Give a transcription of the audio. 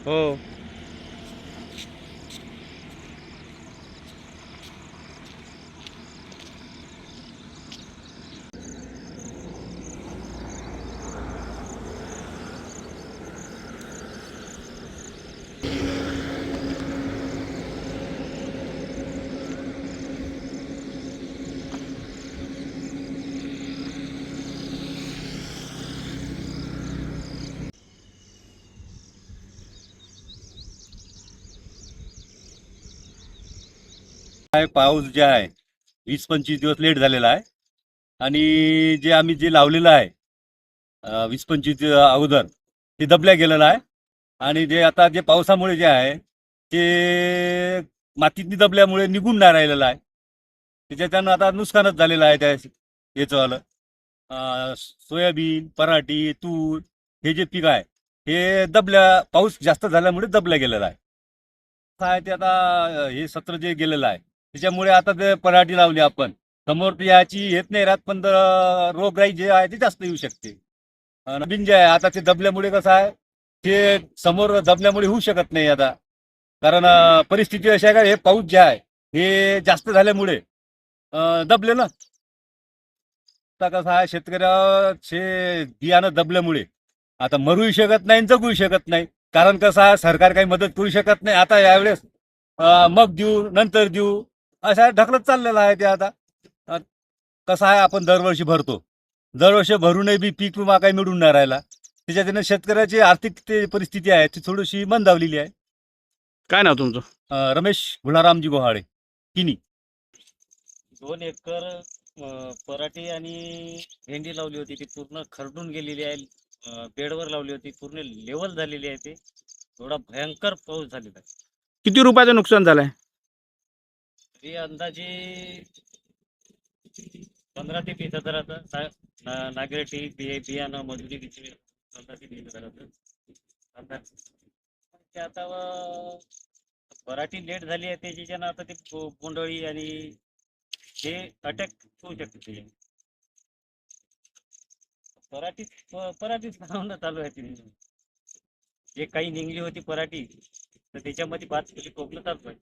हो. काय पाऊस जे आहे 20-25 दिवस लेट झालेला आहे. आणि जे आम्ही जे लावलेलं आहे 20-25 अगोदर ते दबल्या गेलेलं आहे. आणि जे आता जे पावसामुळे जे आहे ते मातीतनी दबल्यामुळे निघून नाही राहिलेलं आहे. त्याच्यानं आता नुकसानच झालेलं आहे त्या याचंवालं. सोयाबीन, पराठी, तूर हे जे पीक आहे हे पाऊस जास्त झाल्यामुळे दबल्या गेलेलं आहे. काय ते आता हे सत्र जे गेलेलं आहे त्याच्यामुळे आता ते पराठी लावली आपण. समोर तर याची येत नाही राहत, पण रोगराई जे आहे ते जास्त येऊ शकते. नवीन जे आहे आता ते दबल्यामुळे कसं आहे, ते समोर दबल्यामुळे होऊ शकत नाही आता. कारण परिस्थिती अशी आहे का, हे पाऊस जे आहे हे जास्त झाल्यामुळे दबले ना. आता कसं आहे, शेतकऱ्याचे बियाणं दबल्यामुळे आता मरूही शकत नाही आणि जगूही शकत नाही. कारण कसं आहे, सरकार काही मदत करू शकत नाही. आता यावेळेस मग देऊ, नंतर देऊ, अशा ढकलत चाललेलं आहे ते आता. अ, कसं आहे, आपण दरवर्षी भरतो, दरवर्षी भरूनही बी पीक विमा काही मिळून नाही राहिला. त्याच्याने शेतकऱ्याची आर्थिक परिस्थिती आहे ती थोडीशी मंदावलेली आहे. काय नाव तुमचं? रमेश गुणारामजी गोहाळे, किनी. 2 एकर पराठी आणि भेंडी लावली होती, ती पूर्ण खरडून गेलेली आहे. बेडवर लावली होती, पूर्ण लेवल झालेली आहे. ते एवढा भयंकर पाऊस झालेला आहे. किती रुपयाचं नुकसान झालंय? तरी अंदाजे 15 ते 20 हजाराचं नागरेटी बियाणं मजुरी किती 15 ते 20 हजाराचं अंदाज. ते आता पराठी लेट झाली आहे त्याच्यानं आता ते बोंडअळी आणि हे अटॅक होऊ शकते त्याच्याने. पराठीच लावणं चालू आहे तिने. जे काही निघली होती पराठी तर त्याच्यामध्ये 5 किलो टोपलं चालू आहे.